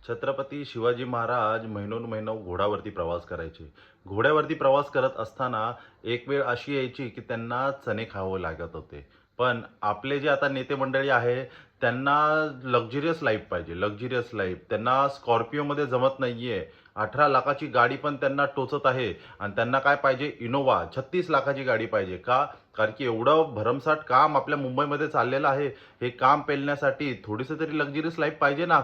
छत्रपती शिवाजी महाराज महिनोन घोडावरती प्रवास करायचे. घोड्यावरती प्रवास करत असताना एक वेळ अशी यायची की त्यांना चणे खावं लागत होते. पण आपले जे आता नेते मंडळी आहे, त्यांना लक्झरियस लाईफ पाहिजे, लक्झरियस लाईफ. त्यांना स्कॉर्पिओमध्ये जमत नाहीये. 18 लाखाची गाडी पण त्यांना टोचत आहे आणि त्यांना काय पाहिजे? इनोव्हा 36 लाखाची गाडी पाहिजे. का? कारण की एवढं भरमसाठ काम आपल्या मुंबईमध्ये चाललेलं आहे. हे काम पेलण्यासाठी थोडीसं तरी लक्झरियस लाईफ पाहिजे ना.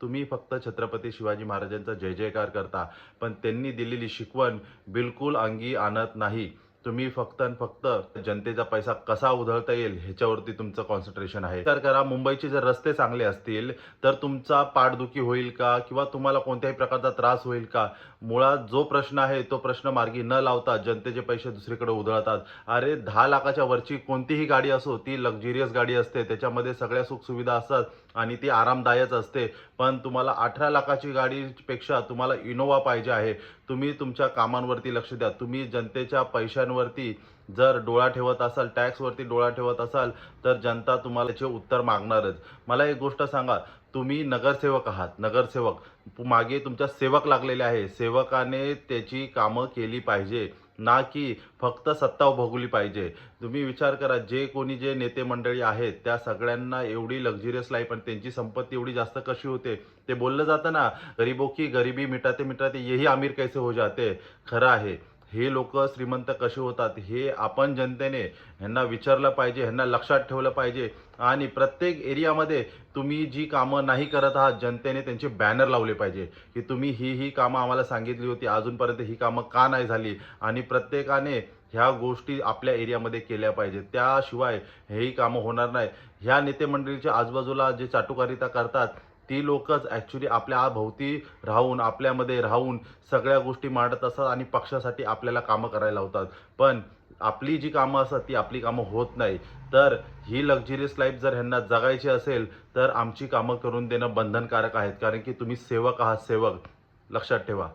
तुम्ही फक्त छत्रपती शिवाजी महाराजांचा जय जयकार करता, पण त्यांनी दिलेली शिकवण बिलकुल अंगी आणत नाही. तुम्ही फक्त आणि फक्त जनतेचा पैसा कसा उधळता येईल ह्याच्यावरती तुमचं कॉन्सन्ट्रेशन आहे. विचार करा, मुंबईचे जर रस्ते चांगले असतील तर तुमचा पाठदुखी होईल का? किंवा तुम्हाला कोणत्याही प्रकारचा त्रास होईल का? मुळात जो प्रश्न आहे तो प्रश्न मार्गी न लावता जनतेचे पैसे दुसरीकडे उधळतात. अरे 10 लाखाच्या वरची कोणतीही गाडी असो, ती लक्झरियस गाडी असते. त्याच्यामध्ये सगळ्या सुखसुविधा असतात आणि ती आरामदायक असते. पण तुम्हाला 18 लाखाची गाडीपेक्षा तुम्हाला इनोव्हा पाहिजे आहे. तुम्ही तुमच्या कामांवरती लक्ष द्या. तुम्ही जनतेच्या पैशांवरती जर डोळा ठेवत असाल, टॅक्सवरती डोळा ठेवत असाल, तर जनता तुम्हाला याचे उत्तर मागणारच. मला एक गोष्ट सांगा, तुम्ही नगरसेवक आहात, नगरसेवक. मागे तुमच्या सेवक लागलेले आहे. सेवकाने त्याची कामं केली पाहिजे, ना की फक्त सत्ता भोगली पाहिजे. तुम्ही विचार करा, जे नेते मंडळी आहेत, त्या सगळ्यांना एवढी लक्झरियस लाईफ आणि त्यांची संपत्ती एवढी जास्त कशी होते? ते बोललं जातं ना, गरीबों की गरीबी मिटाते मिटाते यही आमिर कैसे हो जाते. खरं आहे. हे लोक श्रीमंत कसे होतात हे आपण जनतेने ह्यांना विचारलं पाहिजे, ह्यांना लक्षात ठेवलं पाहिजे. आणि प्रत्येक एरियामध्ये तुम्ही जी कामं नाही करत आहात, जनतेने त्यांचे बॅनर लावले पाहिजे की तुम्ही ही कामं आम्हाला सांगितली होती, अजूनपर्यंत ही कामं का नाही झाली. आणि प्रत्येकाने ह्या गोष्टी आपल्या एरियामध्ये केल्या पाहिजे. त्याशिवाय हेही कामं होणार नाही. ह्या नेते मंडळीच्या आजूबाजूला जे चाटुकारिता करतात, ती लोकच ॲक्च्युली आपल्या भोवती राहून, आपल्यामध्ये राहून सगळ्या गोष्टी मांडत असतात आणि पक्षासाठी आपल्याला कामं करायला लावतात. पण आपली जी कामं असतात ती आपली कामं होत नाही. तर ही लक्झरियस लाईफ जर ह्यांना जगायची असेल तर आमची कामं करून देणं बंधनकारक आहेत. कारण की तुम्ही सेवक आहात, सेवक. लक्षात ठेवा.